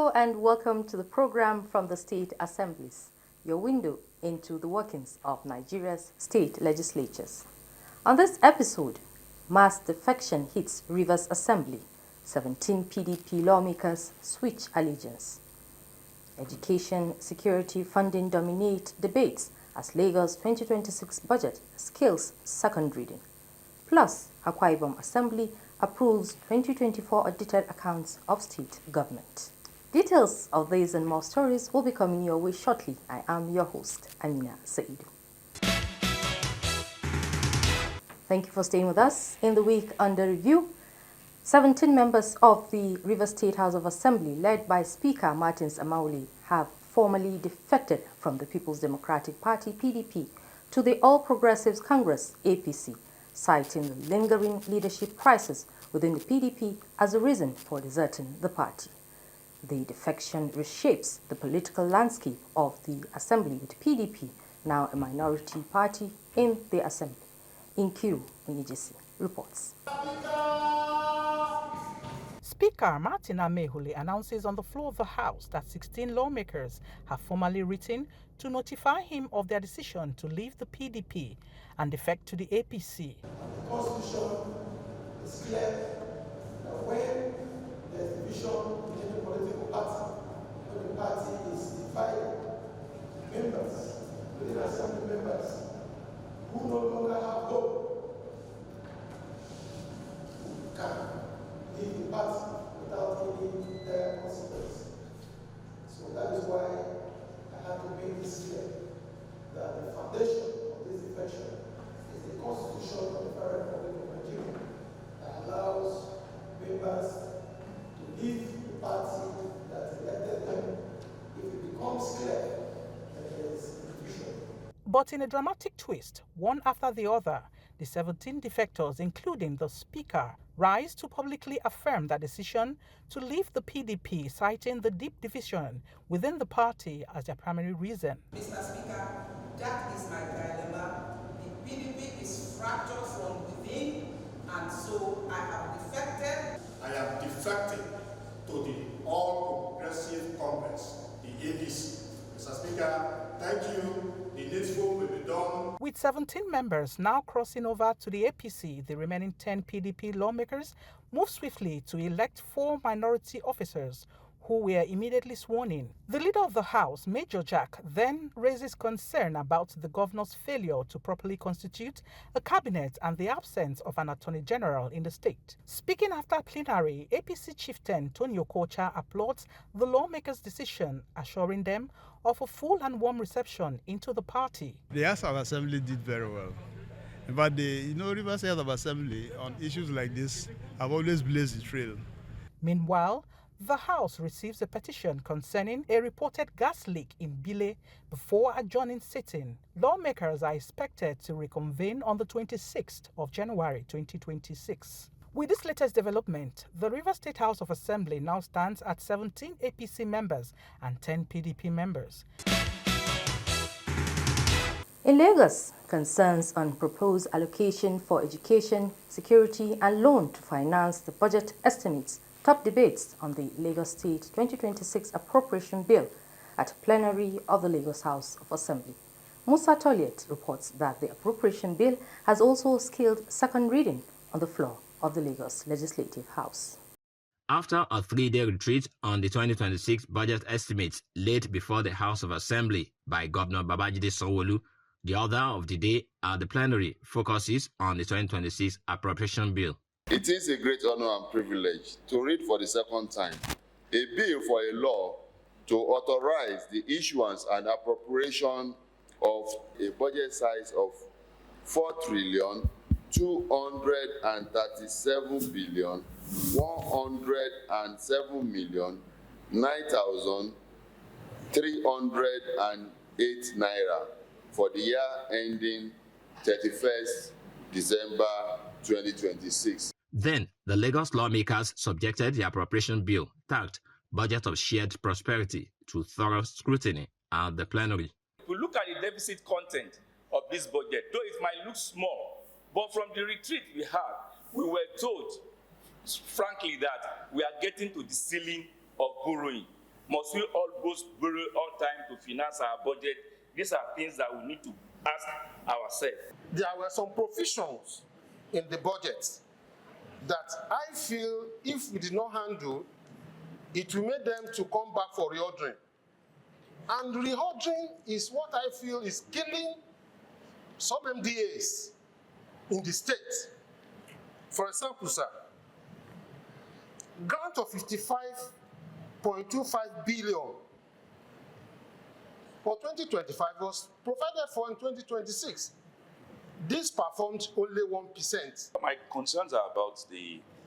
Hello and welcome to the program from the State Assemblies, your window into the workings of Nigeria's state legislatures. On this episode, mass defection hits Rivers Assembly, 17 PDP lawmakers switch allegiance. Education, security, funding dominate debates as Lagos 2026 budget scales second reading. Plus, Akwa Ibom Assembly approves 2024 audited accounts of state government. Details of these and more stories will be coming your way shortly. I am your host, Amina Saidu. Thank you for staying with us. In the week under review, 17 members of the Rivers State House of Assembly, led by Speaker Martins Amauli, have formally defected from the People's Democratic Party, PDP, to the All Progressives Congress, APC, citing the lingering leadership crisis within the PDP as a reason for deserting the party. The defection reshapes the political landscape of the Assembly, with PDP now a minority party in the Assembly. Inkiru Onyejisi reports. Speaker Martin Amehule announces on the floor of the House that 16 lawmakers have formally written to notify him of their decision to leave the PDP and defect to the APC. The Constitution is clear that when there is division within the political party, when the party is divided, members, within Assembly members, who no longer have hope, can leave the party without any dire consequence. So that is why I have to make this clear that the foundation of this defection is the Constitution of the Federal Republic of Nigeria that allows members to leave the party that elected them if it becomes clear that there is division. But in a dramatic twist, one after the other, the 17 defectors, including the Speaker, rise to publicly affirm their decision to leave the PDP, citing the deep division within the party as their primary reason. Mr. Speaker, that is my dilemma. The PDP is fractured from within, and so I have defected. I am defected to the All Progressive Congress, the APC. Mr. Speaker, thank you. The needful will be done. With 17 members now crossing over to the APC, the remaining 10 PDP lawmakers moved swiftly to elect 4 minority officers who were immediately sworn in. The leader of the House, Major Jack, then raises concern about the governor's failure to properly constitute a cabinet and the absence of an attorney general in the state. Speaking after plenary, APC chieftain Tony Okocha applauds the lawmakers' decision, assuring them of a full and warm reception into the party. The House of Assembly did very well. But the Rivers House of Assembly on issues like this have always blazed the trail. Meanwhile, the House receives a petition concerning a reported gas leak in Bile before adjourning sitting. Lawmakers are expected to reconvene on the 26th of January 2026. With this latest development, the Rivers State House of Assembly now stands at 17 APC members and 10 PDP members. In Lagos, concerns on proposed allocation for education, security and loan to finance the budget estimates top debates on the Lagos State 2026 Appropriation Bill at plenary of the Lagos House of Assembly. Musa Toliet reports that the Appropriation Bill has also scaled second reading on the floor of the Lagos Legislative House. After a 3-day retreat on the 2026 budget estimates laid before the House of Assembly by Governor Babajide Sanwo-Olu, the order of the day at the plenary focuses on the 2026 Appropriation Bill. It is a great honor and privilege to read for the second time a bill for a law to authorize the issuance and appropriation of a budget size of 4,237,107,009,308 naira for the year ending 31st December 2026. Then, the Lagos lawmakers subjected the appropriation bill, tagged Budget of Shared Prosperity, to thorough scrutiny at the plenary. We look at the deficit content of this budget, though it might look small, but from the retreat we had, we were told, frankly, that we are getting to the ceiling of borrowing. Must we always borrow all time to finance our budget? These are things that we need to ask ourselves. There were some provisions in the budget that I feel if we did not handle, it will make them to come back for reordering. And reordering is what I feel is killing some MDAs in the state. For example, sir, grant of 55.25 billion for 2025 was provided for in 2026. This performed only 1%. My concerns are about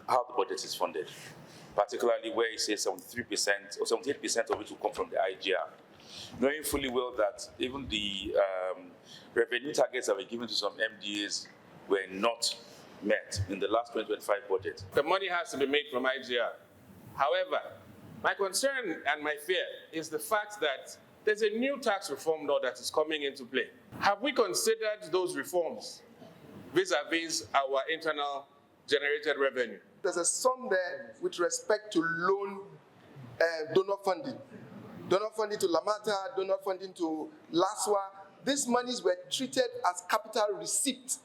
how the budget is funded, particularly where it says 73% or 78% of it will come from the IGR, knowing fully well that even the revenue targets that were given to some MDAs were not met in the last 2025 budget. The money has to be made from IGR. However, my concern and my fear is the fact that there's a new tax reform law that is coming into play. Have we considered those reforms vis-a-vis our internal generated revenue? There's a sum there with respect to loan donor funding. Donor funding to Lamata, donor funding to Laswa. These monies were treated as capital receipts.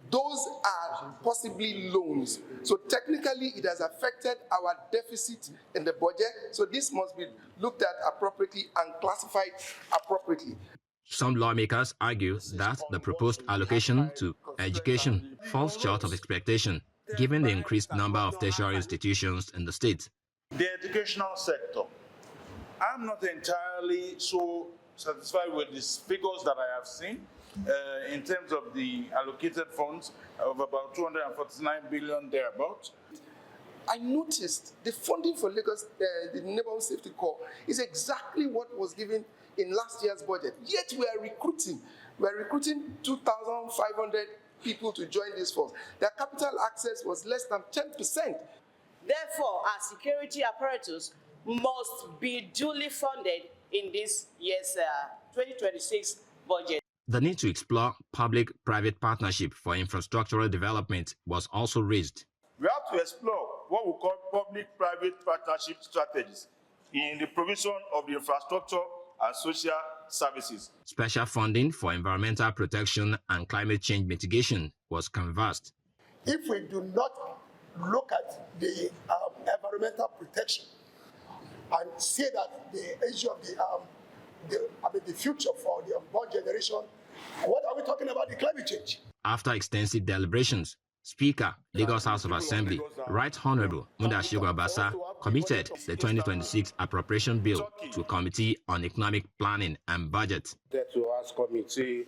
Those are possibly loans. So technically, it has affected our deficit in the budget. So this must be looked at appropriately and classified appropriately. Some lawmakers argue that the proposed allocation to education falls short of expectation, given the increased number of tertiary institutions in the state. The educational sector, I'm not entirely so satisfied with these figures that I have seen. In terms of the allocated funds of about 249 billion thereabouts. I noticed the funding for Lagos, the Neighborhood Safety Corps, is exactly what was given in last year's budget. Yet we are recruiting 2,500 people to join this force. Their capital access was less than 10%. Therefore, our security apparatus must be duly funded in this year's 2026 budget. The need to explore public-private partnership for infrastructural development was also raised. We have to explore what we call public-private partnership strategies in the provision of the infrastructure and social services. Special funding for environmental protection and climate change mitigation was canvassed. If we do not look at the environmental protection and say that the issue of the future for the unborn generation, what are we talking about? The climate change. After extensive deliberations, Speaker, Lagos House of Assembly, Right Honorable Mudashiru Obasa, committed the 2026 appropriation bill to Committee on Economic Planning and Budget. To ask Committee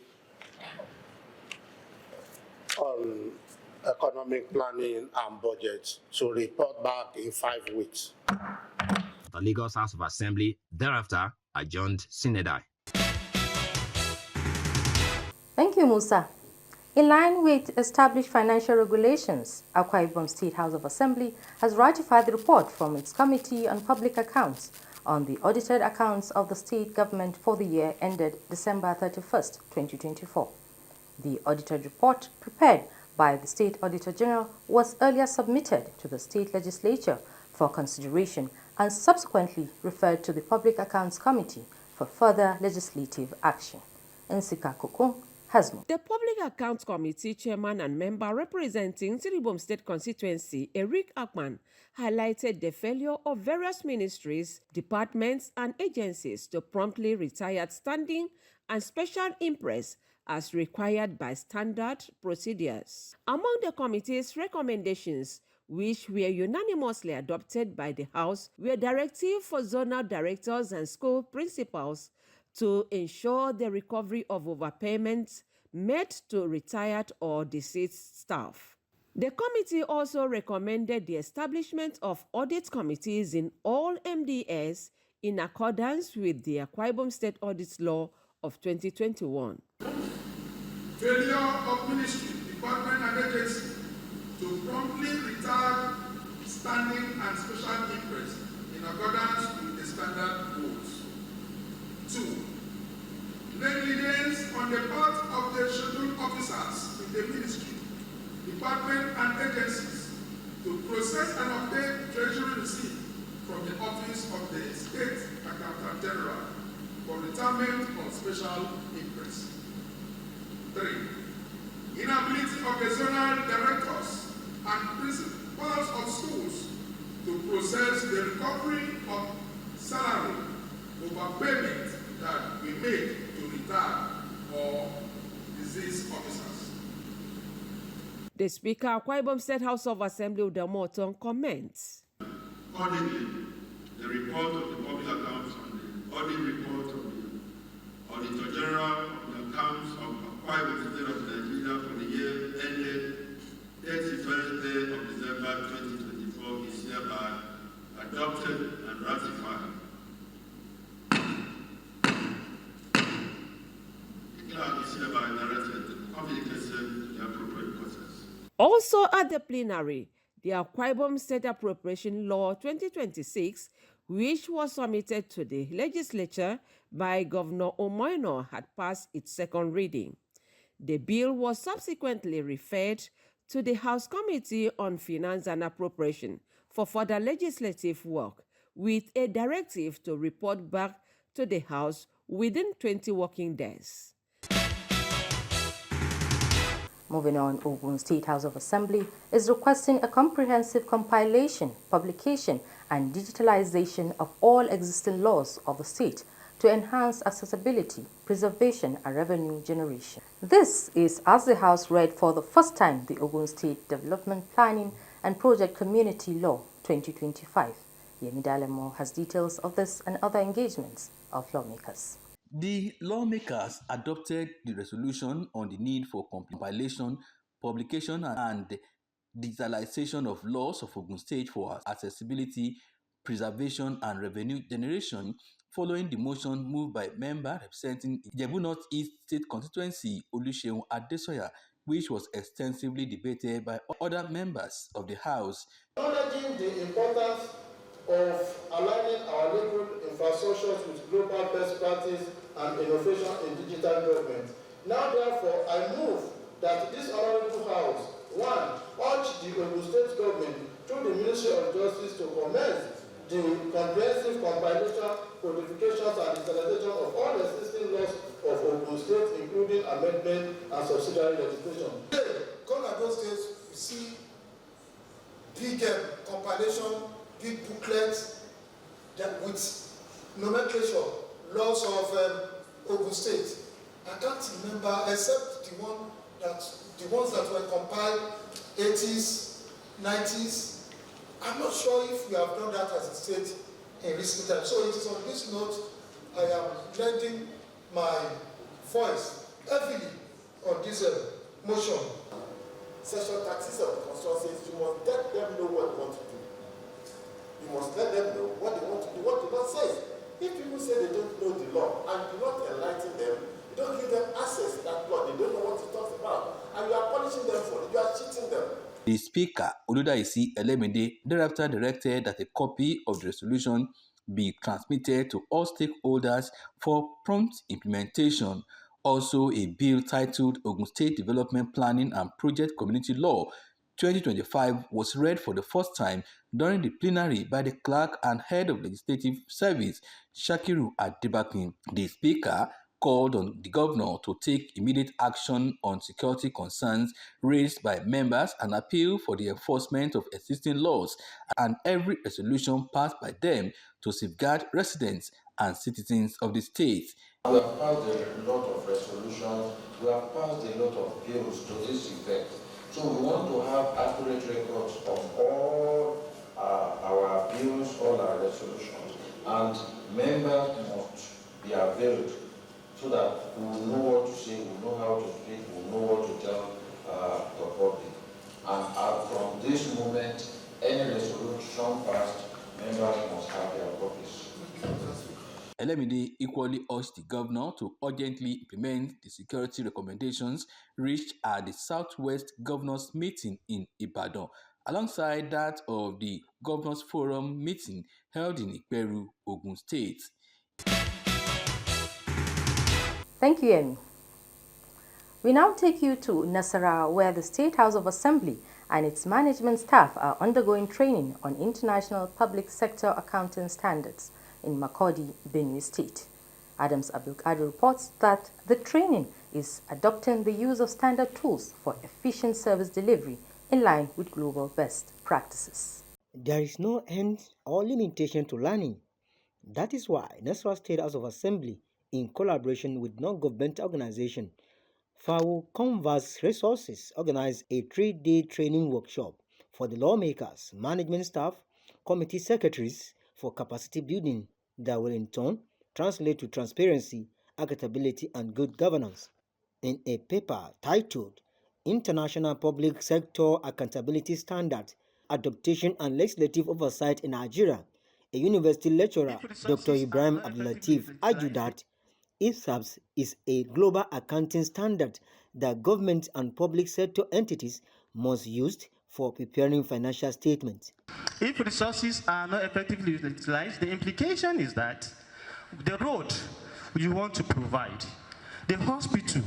on Economic Planning and Budget to report back in 5 weeks. The Lagos House of Assembly thereafter adjourned Sinedai. Thank you, Musa. In line with established financial regulations, Akwa Ibom State House of Assembly has ratified the report from its Committee on Public Accounts on the audited accounts of the state government for the year ended December 31st, 2024. The audited report, prepared by the State Auditor General, was earlier submitted to the State Legislature for consideration and subsequently referred to the Public Accounts Committee for further legislative action. Nsika Kokon has more. The Public Accounts Committee chairman and member representing Siribom State constituency, Eric Akman, highlighted the failure of various ministries, departments, and agencies to promptly retire standing and special impress as required by standard procedures. Among the committee's recommendations, which were unanimously adopted by the House, were directives for zonal directors and school principals to ensure the recovery of overpayments made to retired or deceased staff. The committee also recommended the establishment of audit committees in all MDS in accordance with the Akwa Ibom State Audit Law of 2021. Failure of ministry, department, and agency to promptly retire standing and special interest in accordance with the standard rules. 2. Negligence on the part of the scheduled officers in the ministry, department, and agencies to process and obtain treasury receipt from the office of the state Accountant General for retirement on special interest. 3. Inability of the zonal directors and principals of schools to process the recovery of salary overpayment that we made to retired or deceased officers. The Speaker of Akwa Ibom State House of Assembly, Udamoton, comments. Accordingly, the report of the public accounts and the audit report of the Auditor General of the accounts of Akwa Ibom State of Nigeria for the year ended 31st day of December 2024 is hereby adopted and ratified. The clerk is hereby directed to communicate to the appropriate process. Also at the plenary, the Akwa Ibom State Appropriation Law 2026, which was submitted to the legislature by Governor Omoino, had passed its second reading. The bill was subsequently referred to the House Committee on Finance and Appropriation for further legislative work, with a directive to report back to the House within 20 working days. Moving on, Ogun State House of Assembly is requesting a comprehensive compilation, publication, and digitalization of all existing laws of the state to enhance accessibility, preservation, and revenue generation. This is as the House read for the first time the Ogun State Development Planning and Project Community Law 2025. Yemi Dalemo has details of this and other engagements of lawmakers. The lawmakers adopted the resolution on the need for compilation, publication, and digitalization of laws of Ogun State for accessibility, preservation, and revenue generation, following the motion moved by member representing Ijebu North East State Constituency Oluseun Adesoya, which was extensively debated by other members of the House. Acknowledging the importance of aligning our legal infrastructures with global best practice and innovation in digital government. Now, therefore, I move that this honorable House, 1, urge the Ogun State government through the Ministry of Justice to commence the comprehensive compilation, codifications, and digitalization of all existing laws of Ogun State, including amendment and subsidiary legislation. Gone are those days we see big compilation, big booklets that with nomenclature, laws of Ogun State. I can't remember except the ones that were compiled 80s, 90s. I'm not sure if we have done that as a state in recent times. So it is on this note I am lending my voice heavily on this motion. Session taxes of the constituencies, you must let them know what they want to do. You must let them know what they want to do, what the law says. If people say they don't know the law and do not enlighten them, you don't give them access to that law, they don't know what it talks about, and you are punishing them for it, you are cheating them. The Speaker, Oludaisi Elemide, thereafter directed that a copy of the resolution be transmitted to all stakeholders for prompt implementation. Also, a bill titled Ogun State Development Planning and Project Community Law 2025 was read for the first time during the plenary by the clerk and head of legislative service, Shakiru Adebakin. The Speaker called on the governor to take immediate action on security concerns raised by members and appeal for the enforcement of existing laws and every resolution passed by them to safeguard residents and citizens of the state. We have passed a lot of resolutions, we have passed a lot of bills to this effect. So we want to have accurate records of all our bills, all our resolutions, and members must be availed so that we will know what to say, we will know how to speak, we will know what to tell the public. And from this moment, any resolution passed, members must have their copies. Elemide equally urged the governor to urgently implement the security recommendations reached at the Southwest Governors Meeting in Ibadan, alongside that of the Governors Forum meeting held in Iperu, Ogun State. Thank you, Emi. We now take you to Nasarawa, where the State House of Assembly and its management staff are undergoing training on international public sector accounting standards in Makurdi, Benue State. Adams Abdulkadir reports that the training is adopting the use of standard tools for efficient service delivery in line with global best practices. There is no end or limitation to learning. That is why Nasarawa State House of Assembly, in collaboration with non-governmental organizations, FAO Converse Resources, organized a 3-day training workshop for the lawmakers, management staff, committee secretaries for capacity building that will in turn translate to transparency, accountability, and good governance. In a paper titled International Public Sector Accountability Standards, Adaptation and Legislative Oversight in Nigeria, a university lecturer, Dr. Ibrahim Abdulatif, argued that ISABS is a global accounting standard that government and public sector entities must use for preparing financial statements. If resources are not effectively utilized, the implication is that the road you want to provide, the hospital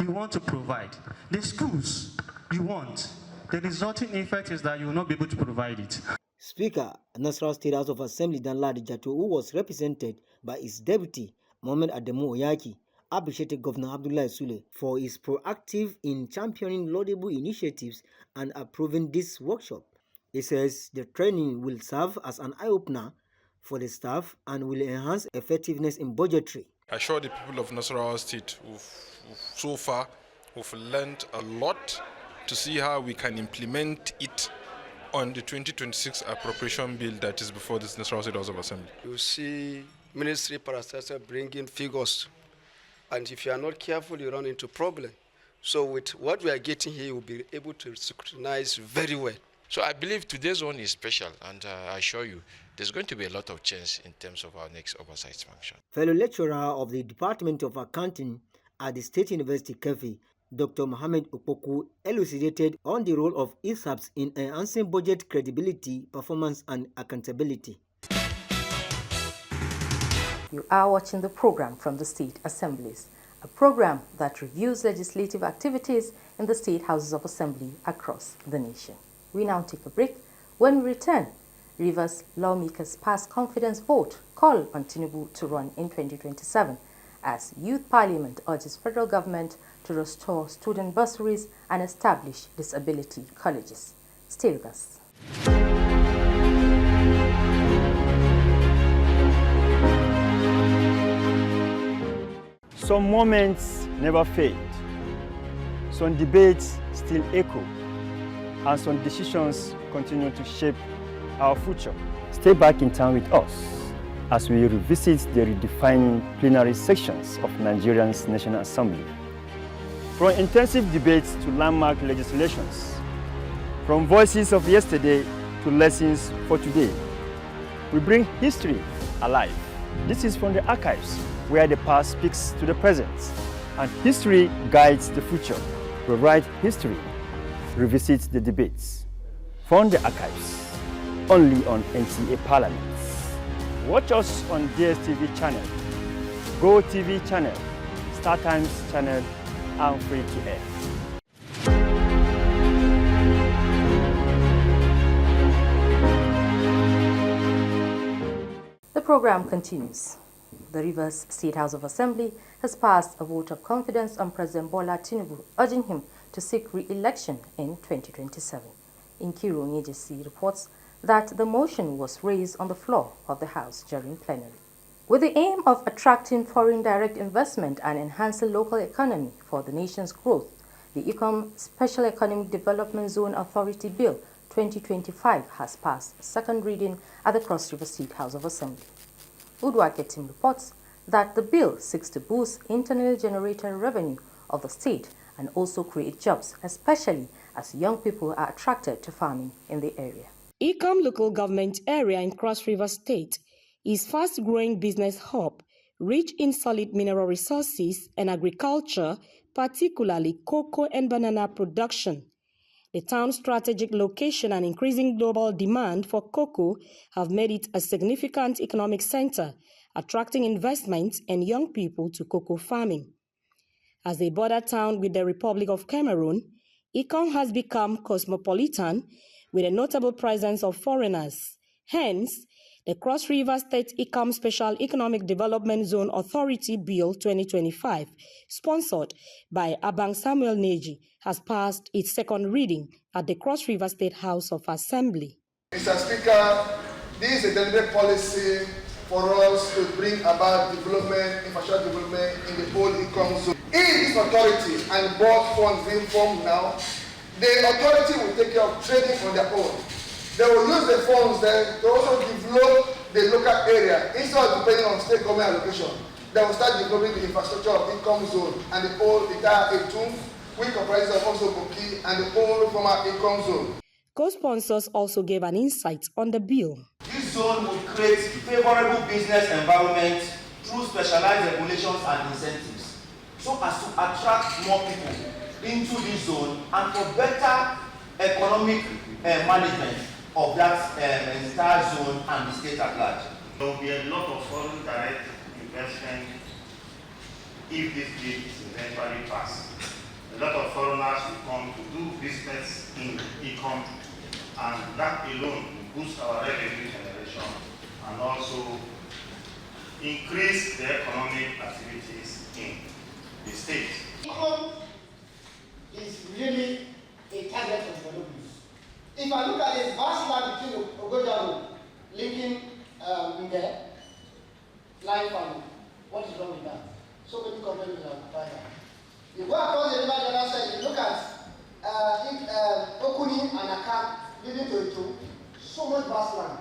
you want to provide, the schools you want, the resulting effect is that you will not be able to provide it. Speaker, Nasarawa State House of Assembly Danladi Jato, who was represented by his deputy, Mohamed Adamu Oyaki, appreciated Governor Abdullahi Sule for his proactive in championing laudable initiatives and approving this workshop. He says the training will serve as an eye-opener for the staff and will enhance effectiveness in budgetary. I assure the people of Nasarawa State so far we've learned a lot to see how we can implement it on the 2026 appropriation bill that is before this Nasarawa State House of Assembly. You see ministry parastatal bringing figures, and if you are not careful, you run into problem. So with what we are getting here, you'll be able to scrutinize very well. So I believe today's one is special, and I assure you there's going to be a lot of change in terms of our next oversight function. Fellow lecturer of the Department of Accounting at the State University Kefi, Dr. Mohamed Opoku, elucidated on the role of ISABS in enhancing budget credibility, performance, and accountability. You are watching the program from the State Assemblies, a program that reviews legislative activities in the State Houses of Assembly across the nation. We now take a break. When we return, Rivers lawmakers pass confidence vote call on Tinubu to run in 2027 as Youth Parliament urges federal government to restore student bursaries and establish disability colleges. Stay with us. Some moments never fade. Some debates still echo, and some decisions continue to shape our future. Stay back in time with us as we revisit the redefining plenary sections of Nigeria's National Assembly. From intensive debates to landmark legislations, from voices of yesterday to lessons for today, we bring history alive. This is from the archives, where the past speaks to the present, and history guides the future. We write history, revisit the debates. From the archives, only on NTA Parliament. Watch us on DSTV channel, Go TV channel, Star Times channel, and free to air. The program continues. The Rivers State House of Assembly has passed a vote of confidence on President Bola Tinubu, urging him to seek re-election in 2027. Nkiru Onyejesi reports that the motion was raised on the floor of the House during plenary. With the aim of attracting foreign direct investment and enhancing local economy for the nation's growth, the ICOM Special Economic Development Zone Authority Bill 2025 has passed second reading at the Cross River State House of Assembly. Udwaketim reports that the bill seeks to boost internally generated revenue of the state and also create jobs, especially as young people are attracted to farming in the area. ICOM local government area in Cross River State is fast-growing business hub, rich in solid mineral resources and agriculture, particularly cocoa and banana production. The town's strategic location and increasing global demand for cocoa have made it a significant economic center, attracting investment and young people to cocoa farming. As a border town with the Republic of Cameroon, ICOM has become cosmopolitan with a notable presence of foreigners. Hence, The Cross River State ICAM Special Economic Development Zone Authority Bill 2025, sponsored by Abang Samuel Neji, has passed its second reading at the Cross River State House of Assembly. Mr. Speaker, this is a deliberate policy for us to bring about development, infrastructure development in the whole ICAM zone. If this authority and board funds being formed now, the authority will take care of trading on their own. They will use the funds then to also develop the local area instead of depending on state government allocation. They will start developing the infrastructure of ICAM zone and the whole entire Etum, which comprises of also Boki and the whole former ICAM zone. Co-sponsors also gave an insight on the bill. This zone will create favorable business environment through specialized regulations and incentives, so as to attract more people into this zone and for better economic management of that entire zone and the state at large. There will be a lot of foreign direct investment if this bill is eventually passed. A lot of foreigners will come to do business in ICAM, and that alone will boost our revenue generation and also increase the economic activities in the state. ICAM is really a target of development. If I look at the vast land between Abuja linking in there, line farming, what is wrong with that? So many companies are buying that. You go across the river the other side, you look at Okuni and Akam leading to Etu, so much vast land.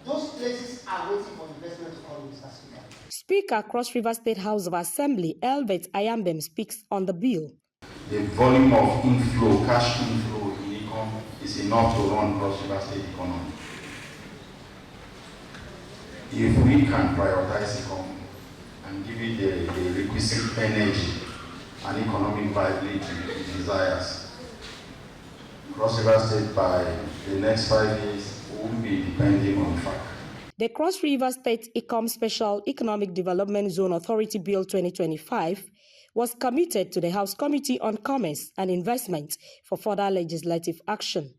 Those places are waiting for investment to come in, Mr. Speaker. Speaker, Cross River State House of Assembly, Elbert Ayambem, speaks on the bill. The volume of inflow, cash inflow in ICAM is enough to run Cross River State economy. If we can prioritize ICAM and give it the requisite energy and economic viability it desires, Cross River State by the next 5 years will be depending on FAC. The Cross River State ICAM Special Economic Development Zone Authority Bill 2025 was committed to the House Committee on Commerce and Investment for further legislative action.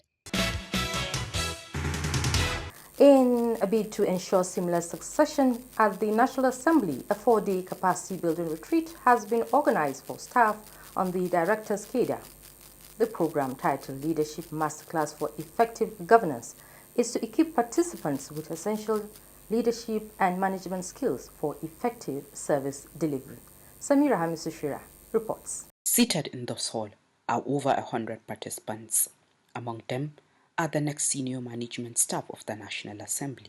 In a bid to ensure seamless succession at the National Assembly, a 4-day capacity building retreat has been organized for staff on the director's cadre. The program, titled Leadership Masterclass for Effective Governance, is to equip participants with essential leadership and management skills for effective service delivery. Samira Hamisushira reports. Seated in this hall are over 100 participants. Among them are the next senior management staff of the National Assembly,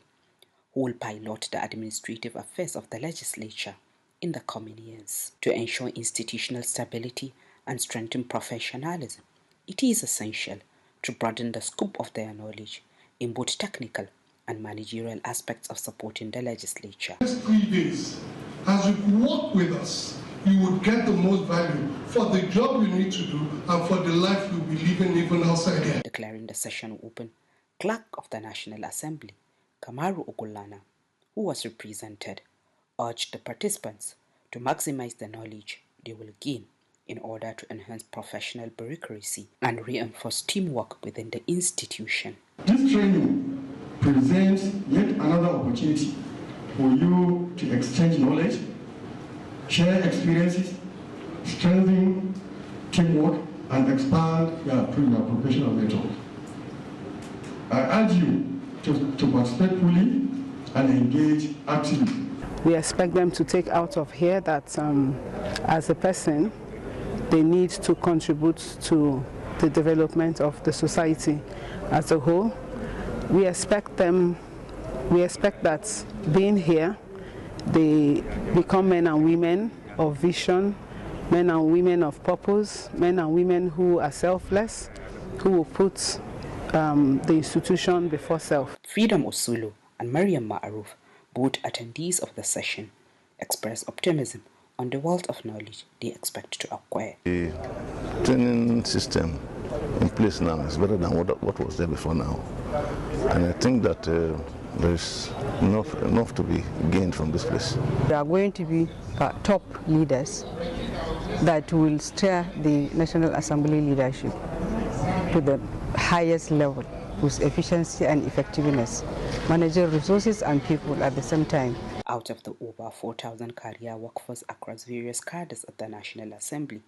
who will pilot the administrative affairs of the legislature in the coming years. To ensure institutional stability and strengthen professionalism, it is essential to broaden the scope of their knowledge in both technical and managerial aspects of supporting the legislature. Next 3 days, as you work with us, you would get the most value for the job you need to do and for the life you'll be living even outside here. Declaring the session open, Clerk of the National Assembly, Kamaru Ogulana, who was represented, urged the participants to maximize the knowledge they will gain in order to enhance professional bureaucracy and reinforce teamwork within the institution. This training presents yet another opportunity for you to exchange knowledge, share experiences, strengthen teamwork, and expand your professional method. I urge you to participate fully and engage actively. We expect them to take out of here that as a person, they need to contribute to the development of the society as a whole. We expect that being here, they become men and women of vision, men and women of purpose, men and women who are selfless, who will put the institution before self. Freedom Osulu and Mariam Ma'aruf, both attendees of the session, express optimism on the wealth of knowledge they expect to acquire. The training system in place now is better than what was there before now. And I think that there's enough to be gained from this place. There are going to be top leaders that will steer the National Assembly leadership to the highest level with efficiency and effectiveness. managing resources and people at the same time. Out of the over 4,000 career workforce across various cadres of the National Assembly,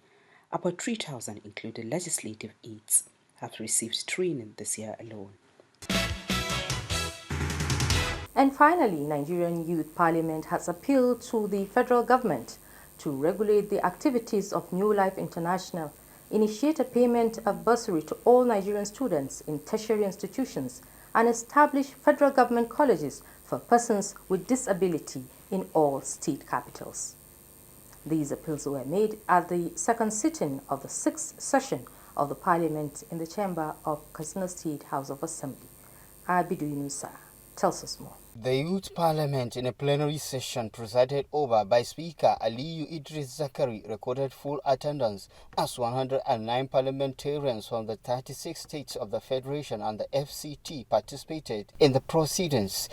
about 3,000, including legislative aides, have received training this year alone. And finally, Nigerian Youth Parliament has appealed to the federal government to regulate the activities of New Life International, initiate a payment of bursary to all Nigerian students in tertiary institutions, and establish federal government colleges for persons with disability in all state capitals. These appeals were made at the second sitting of the 6th session of the Parliament in the chamber of Katsina State House of Assembly. Abidu Yunusa tells us more. The Youth Parliament in a plenary session presided over by Speaker Aliyu Idris Zakari recorded full attendance as 109 parliamentarians from the 36 states of the Federation and the FCT participated in the proceedings.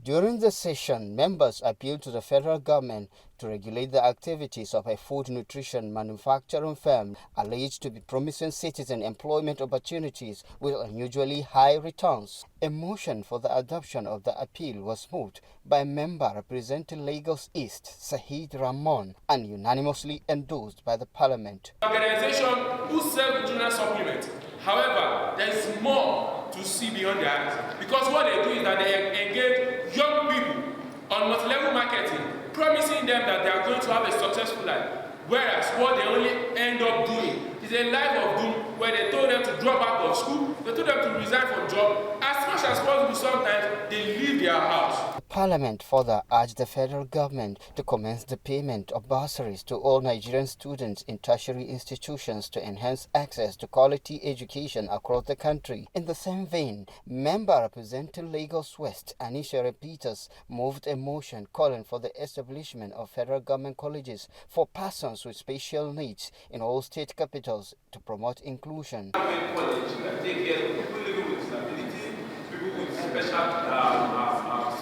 During the session, members appealed to the federal government to regulate the activities of a food nutrition manufacturing firm alleged to be promising citizen employment opportunities with unusually high returns. A motion for the adoption of the appeal was moved by a member representing Lagos East, Sahid Ramon, and unanimously endorsed by the parliament. Organization who sell junior supplement. However, there is more to see beyond that, because what they do is that they engage young people on multi-level marketing, promising them that they are going to have a successful life, whereas what they only end up doing is a life of doom, where they told them to drop out of school, they told them to resign from job. As much as possible, sometimes they leave their house. The Parliament further urged the federal government to commence the payment of bursaries to all Nigerian students in tertiary institutions to enhance access to quality education across the country. In the same vein, member representing Lagos West, Anisha Peters, moved a motion calling for the establishment of federal government colleges for persons with special needs in all state capitals to promote inclusion. College that take care of people living with disability, people with special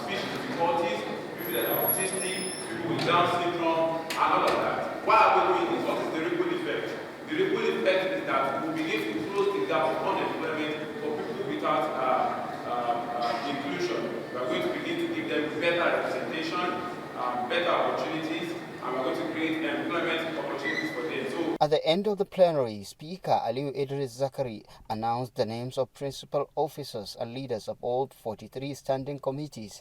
speech difficulties, people that are autistic, people with Down syndrome, and all of that. What are we doing is, what is the ripple effect? The ripple effect is that we begin to close the gap of unemployment for people without inclusion. We are going to begin to give them better representation, better opportunities, and we are going to create employment opportunities for them. At the end of the plenary, Speaker Aliyu Idris Zakari announced the names of principal officers and leaders of all 43 standing committees.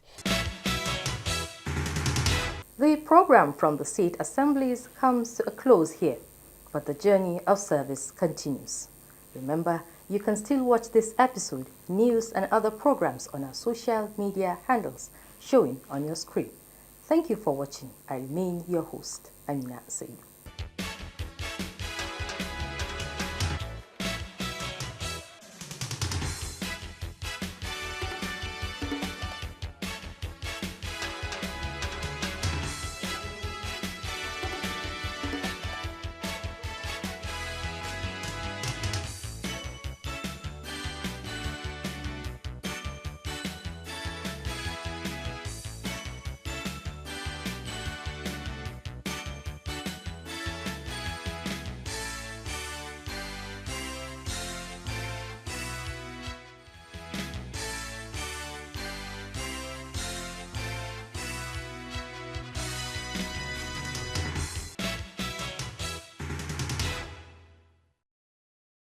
The program from the state assemblies comes to a close here, but the journey of service continues. Remember, you can still watch this episode, news and other programs on our social media handles showing on your screen. Thank you for watching. I remain your host, Amina Said.